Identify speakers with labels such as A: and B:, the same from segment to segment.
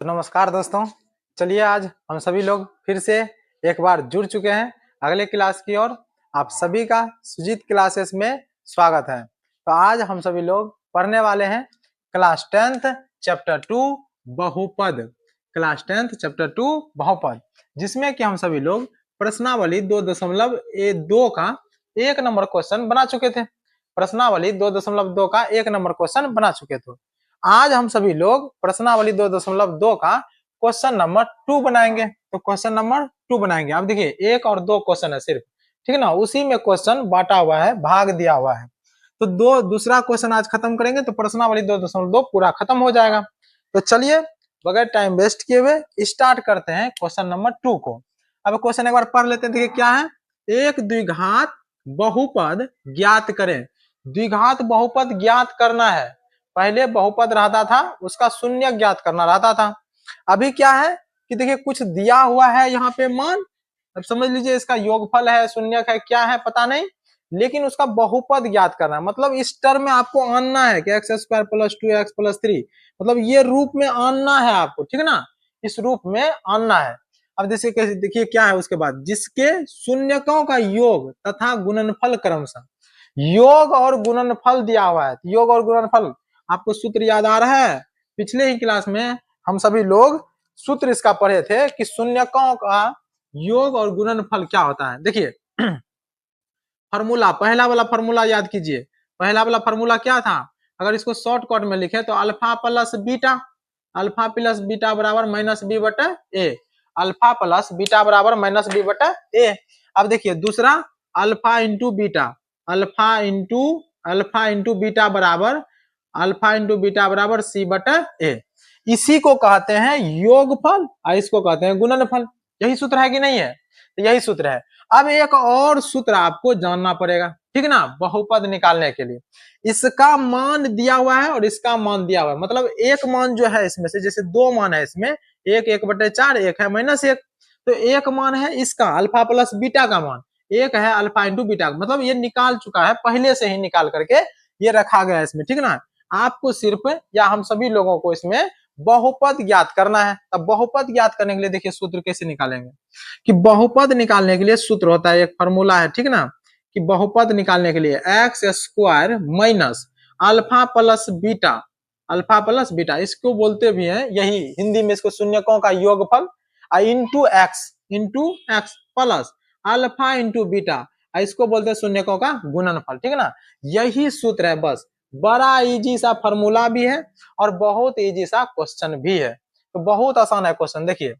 A: तो नमस्कार दोस्तों, चलिए आज हम सभी लोग फिर से एक बार जुड़ चुके हैं अगले क्लास की ओर। आप सभी का सुजीत क्लासेस में स्वागत है। तो आज हम सभी लोग पढ़ने वाले हैं क्लास 10th चैप्टर 2 बहुपद। क्लास 10th चैप्टर 2 बहुपद, जिसमें कि हम सभी लोग प्रश्नावली 2.2 का 1 नंबर क्वेश्चन बना चुके थे। प्रश्नावली 2.2 का 1 नंबर क्वेश्चन बना चुके थे। आज हम सभी लोग प्रश्नावली 2.2 का क्वेश्चन नंबर 2 बनाएंगे। तो क्वेश्चन नंबर 2 बनाएंगे। अब देखिए 1 और 2 क्वेश्चन है सिर्फ, ठीक है ना। उसी में क्वेश्चन बांटा हुआ है, भाग दिया हुआ है। तो दूसरा क्वेश्चन आज खत्म करेंगे तो प्रश्नावली 2.2 पूरा खत्म हो जाएगा। तो चलिए बगैर टाइम वेस्ट किए हुए स्टार्ट करते हैं क्वेश्चन नंबर 2 को। अब क्वेश्चन एक बार पढ़ लेते हैं। देखिए क्या है, एक द्विघात बहुपद ज्ञात करें। द्विघात बहुपद ज्ञात करना है। पहले बहुपद रहता था, उसका शून्य ज्ञात करना रहता था। अभी क्या है कि देखिए कुछ दिया हुआ है यहाँ पे मान। अब समझ लीजिए इसका योगफल है, शून्यक है, क्या है पता नहीं, लेकिन उसका बहुपद ज्ञात करना है। मतलब इस टर्म में आपको आनना है कि x² + 2x + 3, मतलब ये रूप में आनना है आपको, ठीक है ना। इस रूप में आनना है। अब जैसे देखिए क्या है उसके बाद, जिसके शून्यकों का योग तथा गुणनफल क्रमशः। योग और गुणनफल दिया हुआ है। योग और गुणनफल आपको सूत्र याद आ रहा है। पिछले ही क्लास में हम सभी लोग सूत्र इसका पढ़े थे कि शून्यकों का योग और गुणनफल क्या होता है। देखिए फार्मूला, पहला वाला फार्मूला याद कीजिए। पहला वाला फार्मूला क्या था, अगर इसको शॉर्टकट में लिखे तो alpha plus beta, alpha plus beta बराबर -b/a, अल्फा प्लस बीटा बराबर -b/a। अब देखिए दूसरा alpha into beta, alpha into beta बराबर c/a। इसी को कहते हैं योगफल और इसको कहते हैं गुणनफल। यही सूत्र है कि नहीं है, तो यही सूत्र है। अब एक और सूत्र आपको जानना पड़ेगा, ठीक ना, बहुपद निकालने के लिए। इसका मान दिया हुआ है और इसका मान दिया हुआ है। मतलब एक मान जो है इसमें से, जैसे 2 मान है इसमें, एक 1/4, एक है -1। तो एक मान है इसका अल्फा प्लस बीटा का मान, एक है अल्फा इंटू बीटा। मतलब ये निकाल चुका है, पहले से ही निकाल करके ये रखा गया है इसमें, ठीक ना। आपको सिर्फ या हम सभी लोगों को इसमें बहुपद ज्ञात करना है। अब बहुपद ज्ञात करने के लिए देखिए सूत्र कैसे निकालेंगे, कि बहुपद निकालने के लिए सूत्र होता है, एक फार्मूला है, ठीक ना, कि बहुपद निकालने के लिए x² minus alpha plus beta, alpha plus beta इसको बोलते भी हैं, यही हिंदी में इसको शून्यकों का योगफल, into x plus alpha into beta, इसको बोलते हैं शून्यकों का गुणनफल, ठीक है ना। यही सूत्र है बस। बड़ा इजी सा फार्मूला भी है और बहुत इजी सा क्वेश्चन भी है। तो बहुत आसान है क्वेश्चन। देखिए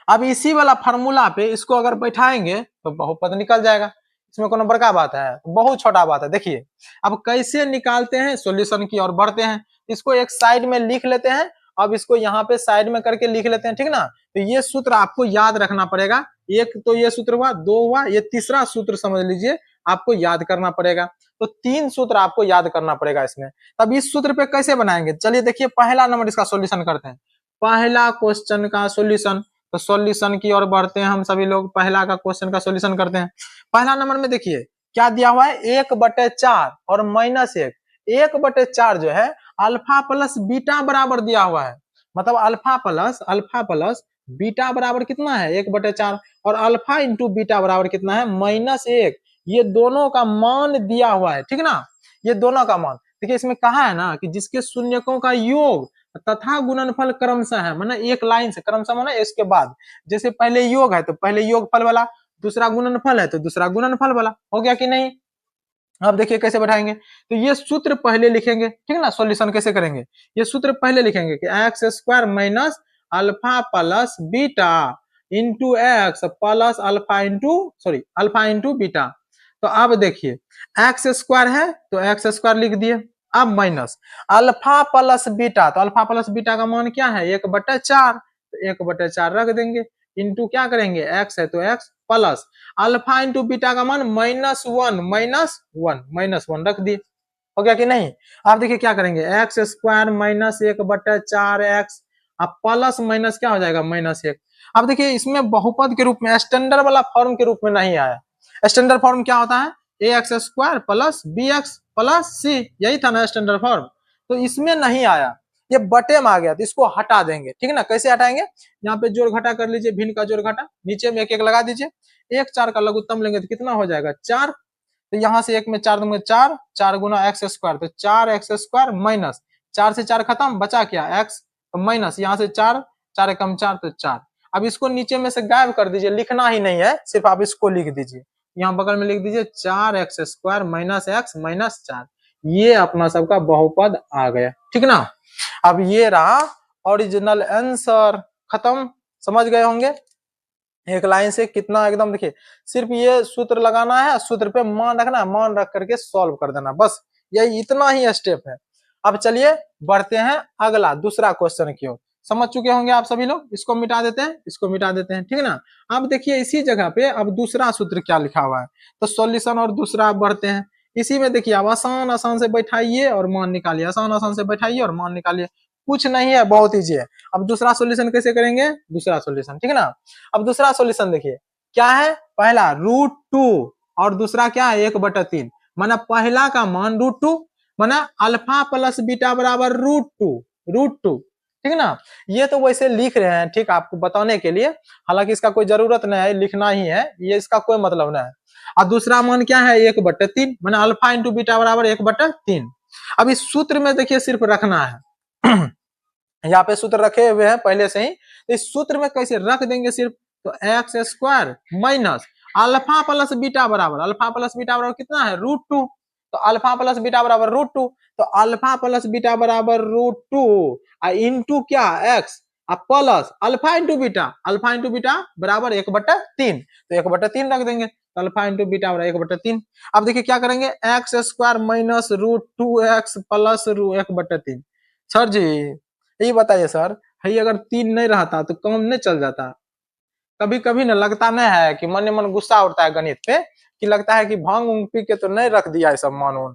A: अब इसी वाला फार्मूला पे इसको अगर बैठाएंगे तो बहुपद निकल जाएगा। इसमें कोई बड़का बात है, बहुत छोटा बात है। देखिए अब कैसे निकालते हैं, सॉल्यूशन की ओर बढ़ते हैं। इसको एक साइड में लिख लेते हैं, अब इसको यहाँ पे साइड में करके लिख लेते हैं, ठीक ना। तो ये सूत्र आपको याद रखना पड़ेगा। एक तो ये सूत्र हुआ, 2 हुआ, ये तीसरा सूत्र समझ लीजिए आपको याद करना पड़ेगा। तो 3 सूत्र आपको याद करना पड़ेगा इसमें। तब इस सूत्र पे कैसे बनाएंगे, चलिए देखिए पहला नंबर इसका सॉल्यूशन करते हैं। पहला क्वेश्चन का सॉल्यूशन, तो सॉल्यूशन की ओर बढ़ते हैं हम सभी लोग। पहला का क्वेश्चन का सॉल्यूशन करते हैं। पहला नंबर में देखिए क्या दिया हुआ है, 1/4 और -1। 1/4 जो है अल्फा प्लस बीटा बराबर दिया हुआ है। मतलब अल्फा प्लस बीटा बराबर कितना है, 1/4, और अल्फा इंटू बीटा बराबर कितना है, -1। ये दोनों का मान दिया हुआ है, ठीक ना। ये दोनों का मान देखिए इसमें कहा है ना कि जिसके शून्यकों का योग तथा गुणनफल क्रमशः है, माने एक लाइन से, क्रमशः माने इसके बाद, जैसे पहले योग है तो पहले योगफल वाला, दूसरा गुणनफल है तो दूसरा गुणनफल वाला। हो गया कि नहीं। अब देखिए कैसे बैठाएंगे, तो ये सूत्र पहले लिखेंगे, ठीक है ना। सॉल्यूशन कैसे करेंगे, ये सूत्र पहले लिखेंगे कि x² minus alpha plus beta into x plus alpha into beta. तो अब देखिए x² है तो x² लिख दिए। अब माइनस अल्फा प्लस बीटा, तो अल्फा प्लस बीटा का मान क्या है, 1/4, तो 1/4 रख देंगे। इंटू क्या करेंगे, x है तो x plus alpha into beta का मान -1 रख दिए। हो गया कि नहीं। अब देखिए क्या करेंगे, x² माइनस 1/4x, अब प्लस माइनस क्या हो जाएगा, -1। अब देखिए इसमें बहुपद के रूप में स्टैंडर्ड वाला फॉर्म के रूप में नहीं आया। स्टैंडर्ड फॉर्म क्या होता है, ax² plus bx plus c, यही था ना स्टैंडर्ड फॉर्म। तो इसमें नहीं आया, ये बटे में आ गया तो इसको हटा देंगे, ठीक है ना। कैसे हटाएंगे, यहाँ पे जोड़ घटा कर लीजिए, भिन्न का जोड़ घटा, नीचे में एक एक लगा दीजिए, 1 4 का लघुत्तम लेंगे तो कितना हो जाएगा 4, तो यहाँ से 1 में 4 दूंगे 4, 4 गुना एक्स स्क्वायर, तो 4 एक्स स्क्वायर माइनस 4 से 4 खत्म, बचा क्या एक्स, तो माइनस यहाँ से 4, 4 कम 4 तो 4। अब इसको नीचे में से गायब कर दीजिए, लिखना ही नहीं है, सिर्फ आप इसको लिख दीजिए, यहाँ बगल में लिख दीजिए 4 x square minus x minus 4, ये अपना सबका बहुपद आ गया, ठीक ना। अब ये रहा ओरिजिनल आंसर, खत्म, समझ गए होंगे एक लाइन से कितना एकदम। देखिए सिर्फ ये सूत्र लगाना है, सूत्र पे मान रखना है, मान रख करके सॉल्व कर देना, बस यही इतना ही स्टेप है। अब चलिए बढ़ते हैं अगला दूसरा क्वेश्चन की ओर, समझ चुके होंगे आप सभी लोग, इसको मिटा देते हैं, इसको मिटा देते हैं, ठीक है ना। अब देखिए इसी जगह पे अब दूसरा सूत्र क्या लिखा हुआ है, तो सॉल्यूशन और दूसरा बढ़ते हैं। इसी में देखिए आप आसान आसान से बैठाइए और मान निकालिए, आसान आसान से बैठाइए और मान निकालिए, कुछ नहीं है, बहुत ईजी है। अब दूसरा सॉल्यूशन कैसे करेंगे, दूसरा सॉल्यूशन, ठीक है ना। अब दूसरा सॉल्यूशन देखिए क्या है, पहला √2 और दूसरा क्या है 1/3, माना पहला का मान √2, माना अल्फा प्लस बीटा बराबर √2, ठीक है ना। ये तो वैसे लिख रहे हैं, ठीक, आपको बताने के लिए, हालांकि इसका कोई जरूरत नहीं है, लिखना ही है, ये इसका कोई मतलब नहीं है। और दूसरा मान क्या है 1/3, माना अल्फा इंटू बीटा बराबर 1/3। अब इस सूत्र में देखिए सिर्फ रखना है यहाँ पे सूत्र रखे हुए हैं पहले से ही, तो इस सूत्र में कैसे रख देंगे सिर्फ, तो x square minus alpha plus beta बराबर, अल्फा प्लस बीटा बराबर कितना है √2, तो अल्फा प्लस बीटा बराबर √2, तो अल्फा प्लस बीटा बराबर √2 इंटू क्या x plus alpha into beta, alpha into beta बराबर 1/3, तो 1/3 रख देंगे, तो अल्फा इंटू बीटा बराबर 1/3। अब देखिए क्या करेंगे, x square minus √2x plus 1/3। Sir ji ये बताइए सर, भाई अगर 3 नहीं रहता तो काम नहीं चल जाता। कभी कभी ना लगता नहीं है कि मन मन गुस्सा उठता है गणित पे, कि लगता है कि भांग उंग पी के तो नहीं रख दिया ये सब मान उन,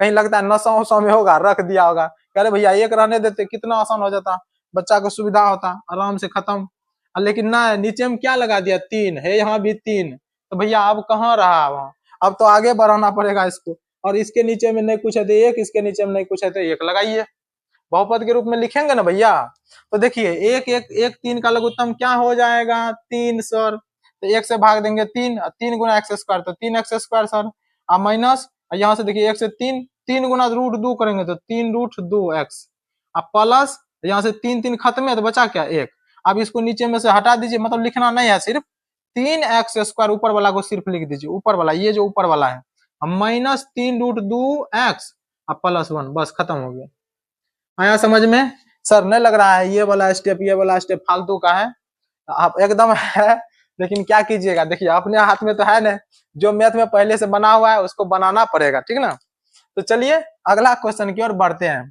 A: कहीं लगता है नशा उशा में होगा रख दिया होगा, कह रहे भैया एक रहने देते कितना आसान हो जाता, बच्चा को सुविधा होता, आराम से खत्म। लेकिन ना नीचे में क्या लगा दिया 3 है, यहाँ भी 3, तो भैया अब कहाँ रहा वहां, अब तो आगे बढ़ाना पड़ेगा इसको, और इसके नीचे में नहीं कुछ है तो एक, इसके नीचे में नहीं कुछ है तो एक लगाइए, बहुपद के रूप में लिखेंगे ना भैया। तो देखिए एक एक एक 3 का लघुत्तम क्या हो जाएगा 3 सर, तो 1 से भाग देंगे 3, 3 गुना एक्स स्क्वायर तो 3x स्क्वायर सर, माइनस यहाँ से देखिए 1 से 3, 3 गुना √2 करेंगे तो 3√2x, अब प्लस यहाँ से 3 3 खत्म है तो बचा क्या 1। अब इसको नीचे में से हटा दीजिए, मतलब लिखना नहीं है, सिर्फ 3x स्क्वायर ऊपर वाला को सिर्फ लिख दीजिए, ऊपर वाला ये जो ऊपर वाला है, माइनस 3√2x अब +1, बस खत्म हो गया। आया समझ में, सर नहीं लग रहा है ये वाला स्टेप फालतू का है, आप एकदम है, लेकिन क्या कीजिएगा, देखिए अपने हाथ में तो है ना, जो मैथ में पहले से बना हुआ है उसको बनाना पड़ेगा, ठीक ना। तो चलिए अगला क्वेश्चन की ओर बढ़ते हैं।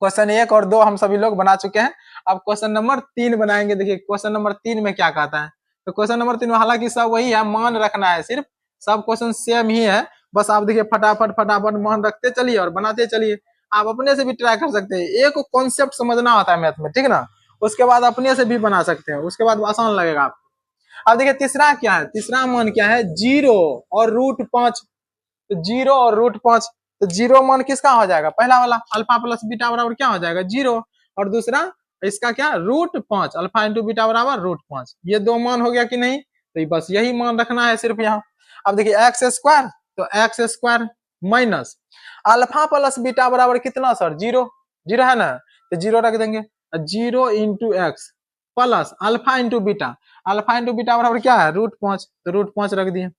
A: क्वेश्चन 1 और 2 हम सभी लोग बना चुके हैं, अब क्वेश्चन नंबर 3 बनाएंगे। देखिए क्वेश्चन नंबर 3 में क्या कहता है, तो क्वेश्चन नंबर 3 में हालांकि सब वही है, मान रखना है, सिर्फ सब क्वेश्चन सेम ही है, बस आप देखिए फटाफट फटाफट मान रखते चलिए और बनाते चलिए। आप अपने से भी ट्राई कर सकते हैं, एक कॉन्सेप्ट समझना होता है मैथ में, ठीक ना, उसके बाद अपने से भी बना सकते हैं, उसके बाद आसान लगेगा आपको। अब देखिए तीसरा क्या है, तीसरा मान क्या है 0 और √5, तो 0 और √5, तो 0 मान किसका हो जाएगा, पहला वाला अल्फा प्लस बीटा बराबर क्या हो जाएगा 0, और दूसरा इसका क्या √5 अल्फा इंटू बीटा बराबर √5, ये 2 मान हो गया कि नहीं, तो बस यही मान रखना है सिर्फ यहाँ। अब देखिए एक्स स्क्वायर, तो x square minus alpha plus beta बराबर कितना सर 0, 0 है ना, तो 0 रख देंगे, 0 into x plus alpha into beta, alpha into beta बराबर क्या है √5, तो √5 रख दिए।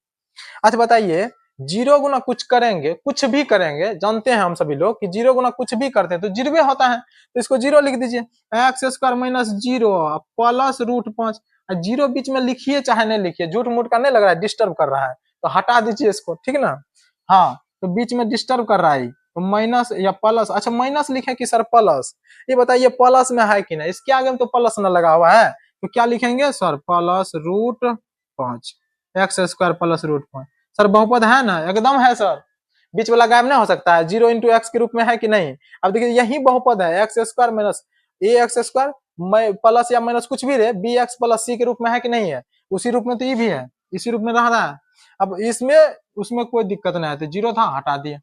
A: अच्छा बताइए 0 गुना कुछ करेंगे, कुछ भी करेंगे, जानते हैं हम सभी लोग कि 0 गुना कुछ भी करते हैं तो 0 होता है, तो इसको 0 लिख दीजिए, एक्स स्क्वायर माइनस 0 प्लस √5, 0 बीच में लिखिए चाहे नहीं लिखिए, झूठ मूठ का नहीं लग रहा है, डिस्टर्ब कर रहा है तो हटा दीजिए इसको, ठीक ना। हाँ तो बीच में डिस्टर्ब कर रहा है, तो माइनस या प्लस, अच्छा माइनस लिखे कि सर प्लस, ये बताइए प्लस में है कि नहीं, इसके आगे में तो प्लस न लगा हुआ है, तो क्या लिखेंगे sir plus √5, x square plus √5, sir बहुपद है ना, एकदम है सर, बीच वाला गायब नहीं हो सकता है, 0 इंटू एक्स के रूप में है कि नहीं। अब देखिए यही बहुपद है, एक्स स्क्वायर माइनस ए एक्स स्क्वायर प्लस या माइनस कुछ भी रहे, बी एक्स प्लस सी के रूप में है कि नहीं है, उसी रूप में तो ये भी है, इसी रूप में रह रहा है। अब इसमें उसमें कोई दिक्कत नहीं है, तो 0 था हटा दिए।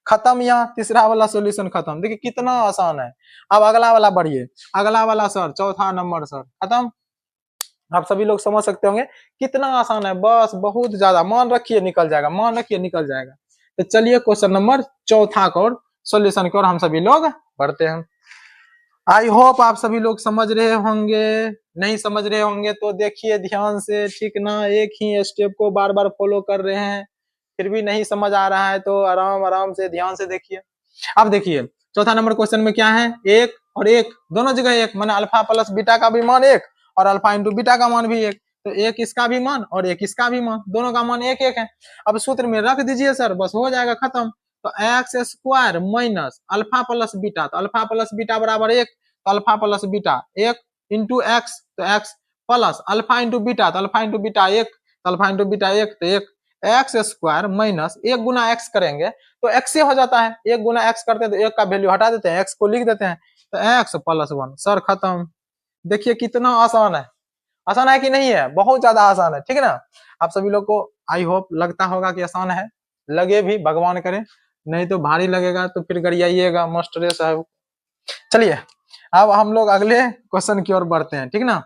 A: खत्म, यहाँ तीसरा वाला सॉल्यूशन खत्म। देखिए कितना आसान है। अब अगला वाला बढ़िए, अगला वाला सर चौथा नंबर सर खत्म। आप सभी लोग समझ सकते होंगे कितना आसान है, बस बहुत ज्यादा मान रखिए निकल जाएगा, मान रखिए निकल जाएगा। तो चलिए क्वेश्चन नंबर चौथा को सॉल्यूशन की ओर हम सभी लोग बढ़ते हैं। आई होप आप सभी लोग समझ रहे होंगे, नहीं समझ रहे होंगे तो देखिए ध्यान से, ठीक ना, एक ही स्टेप को बार बार फॉलो कर रहे हैं, फिर भी नहीं समझ आ रहा है तो आराम आराम से ध्यान से देखिए। अब देखिए चौथा नंबर क्वेश्चन में क्या है, एक और एक दोनों जगह एक, माने अल्फा प्लस बीटा का भी मान एक और अल्फा इंटू बीटा का मान भी एक, तो एक इसका भी मान और एक इसका भी मान, दोनों का मान एक एक है। अब सूत्र में रख दीजिए सर, बस हो जाएगा खत्म। तो x square minus alpha plus beta, तो अल्फा प्लस बीटा बराबर एक, तो अल्फा प्लस बीटा एक इंटू एक्स, तो x plus alpha into beta, तो अल्फा इंटू बीटा एक, तो अल्फा इंटू बीटा एक, तो एक एक्स स्क्वायर माइनस एक गुना एक्स करेंगे तो एक्स से हो जाता है, एक गुना एक्स करते हैं तो एक का वैल्यू हटा देते हैं, एक्स को लिख देते हैं, तो एक्स प्लस वन सर खत्म। देखिए कितना आसान है, आसान है कि नहीं है, बहुत ज्यादा आसान है, ठीक है ना। आप सभी लोग को आई होप लगता होगा कि आसान है, लगे भी भगवान करे, नहीं तो भारी लगेगा तो फिर गरियाइएगा मास्टर साहब। चलिए अब हम लोग अगले क्वेश्चन की ओर बढ़ते हैं, ठीक ना।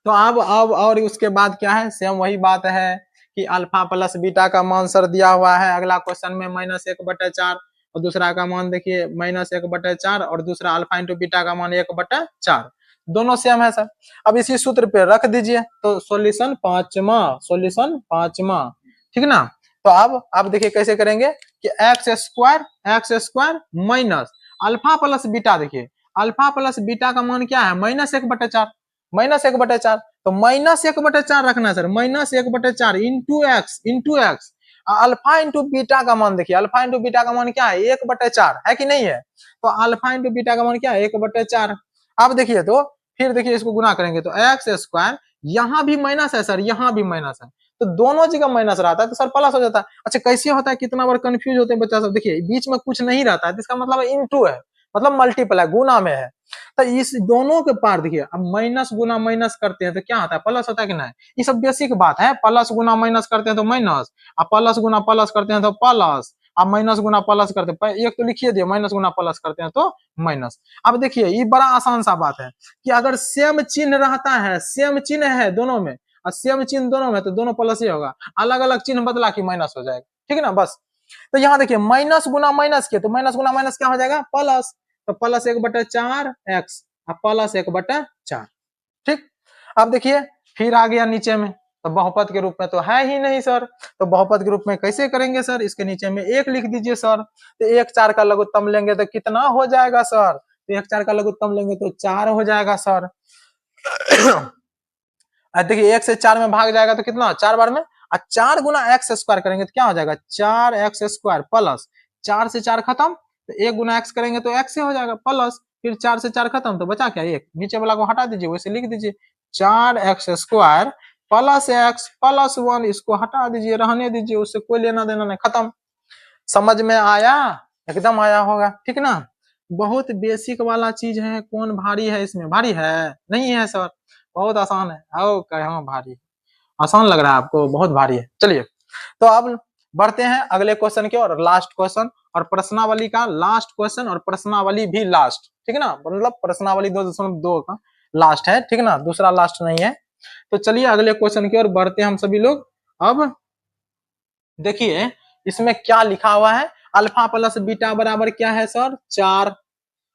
A: तो अब और उसके बाद क्या है, सेम वही बात है कि अल्फा प्लस बीटा का मान सर दिया हुआ है अगला क्वेश्चन में -1/4 और दूसरा का मान देखिए -1/4 और दूसरा अल्फा इंटू बीटा का मान 1/4, दोनों सेम है सर। अब इसी सूत्र पे रख दीजिए तो सॉल्यूशन पांचवा, ठीक ना। तो अब देखिए कैसे करेंगे कि x square minus alpha plus beta, देखिए अल्फा प्लस बीटा का मान क्या है -1/4, -1/4, तो -1/4 रखना है sir, -1/4 into x alpha into beta का मान, देखिए अल्फा इंटू बीटा का मान क्या है 1/4 है कि नहीं है, तो अल्फा इंटू बीटा का मान क्या है 1/4। अब देखिए तो फिर देखिए इसको गुना करेंगे तो एक्स स्क्वायर, यहाँ भी माइनस है सर, यहाँ भी माइनस है, तो दोनों जगह माइनस रहता है तो सर प्लस हो जाता है। अच्छा कैसे होता है, कितना बार कंफ्यूज होते हैं बच्चा सब, देखिए बीच में कुछ नहीं रहता है तो इसका मतलब इंटू है, मतलब मल्टीप्लाई गुना में है, तो इस दोनों के पार देखिए अब माइनस गुना माइनस करते हैं तो क्या होता है प्लस होता है कि नहीं, ये सब बेसिक बात है, प्लस गुना माइनस करते हैं तो माइनस, अब प्लस गुना प्लस करते हैं तो प्लस, अब माइनस गुना प्लस करते हैं, एक तो लिखिए दिए माइनस गुना प्लस करते हैं तो माइनस। अब देखिए ये बड़ा आसान सा बात है कि अगर सेम चिन्ह रहता है, सेम चिन्ह है दोनों में और सेम चिन्ह दोनों में तो दोनों प्लस ही होगा, अलग अलग चिन्ह बदला कि माइनस हो जाएगा, ठीक है ना। बस तो यहाँ देखिए माइनस गुना माइनस के तो माइनस गुना माइनस क्या हो जाएगा प्लस, तो प्लस 1/4 एक्स प्लस 1/4, ठीक। अब देखिए फिर आ गया नीचे में, तो बहुपद के रूप में तो है ही नहीं सर, तो बहुपद के रूप में कैसे करेंगे सर, इसके नीचे में एक लिख दीजिए सर, तो 1/4 का लघुत्तम लेंगे तो कितना हो जाएगा सर, तो 1/4 का लघुत्तम लेंगे तो 4 हो जाएगा सर। देखिए 1 से 4 में भाग जाएगा तो कितना 4 बार में, 4 गुना एक्स स्क्वायर करेंगे तो क्या हो जाएगा 4x² प्लस 4 से 4 खत्म, तो 1 गुना एक्स करेंगे तो एक्स से हो जाएगा प्लस, फिर 4 से 4 खत्म तो बचा क्या 1, नीचे वाला को हटा दीजिए, वैसे लिख दीजिए 4x² प्लस एक्स प्लस 1, इसको हटा दीजिए रहने दीजिए, उससे कोई लेना देना नहीं, खत्म। समझ में आया, एकदम आया होगा, ठीक ना। बहुत बेसिक वाला चीज है, कौन भारी है इसमें, भारी है नहीं है सर, बहुत आसान है, आओ कहो भारी, आसान लग रहा है आपको, बहुत भारी है। चलिए तो अब बढ़ते हैं अगले क्वेश्चन के और लास्ट क्वेश्चन, और प्रश्नावली का लास्ट क्वेश्चन और प्रश्नावली भी लास्ट, ठीक है ना, मतलब प्रश्नावली 2.2 का लास्ट है, ठीक है ना, दूसरा लास्ट नहीं है। तो चलिए अगले क्वेश्चन की ओर बढ़ते हैं हम सभी लोग। अब देखिए इसमें क्या लिखा हुआ है, अल्फा प्लस बीटा बराबर क्या है सर 4,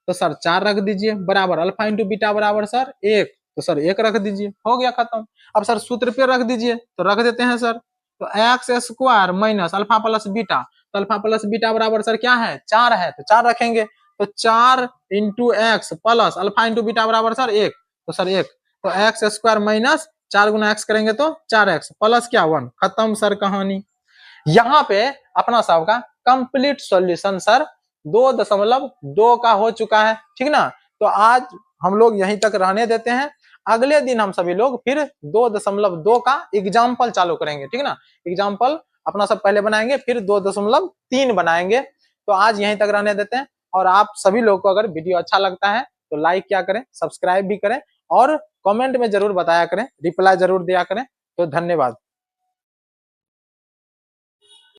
A: तो सर 4 रख दीजिए, बराबर अल्फा इंटू बीटा बराबर सर 1, तो सर 1 रख दीजिए, हो गया खत्म। अब सर सूत्र पे रख दीजिए, तो रख देते हैं सर, तो x² minus alpha plus beta, तो अल्फा प्लस बीटा बराबर सर क्या है 4 है, तो 4 रखेंगे, तो 4 into x plus alpha into beta बराबर सर 1, तो सर 1, तो x² माइनस 4 गुना एक्स करेंगे तो 4x प्लस क्या 1, खत्म सर कहानी। यहाँ पे अपना सबका कंप्लीट सॉल्यूशन सर 2.2 का हो चुका है, ठीक ना। तो आज हम लोग यहीं तक रहने देते हैं, अगले दिन हम सभी लोग फिर 2.2 का एग्जाम्पल चालू करेंगे, ठीक ना। एग्जाम्पल अपना सब पहले बनाएंगे फिर 2.3 बनाएंगे, तो आज यहीं तक रहने देते हैं। और आप सभी लोग को अगर वीडियो अच्छा लगता है तो लाइक क्या करें, सब्सक्राइब भी करें और कमेंट में जरूर बताया करें, रिप्लाई जरूर दिया करें। तो धन्यवाद।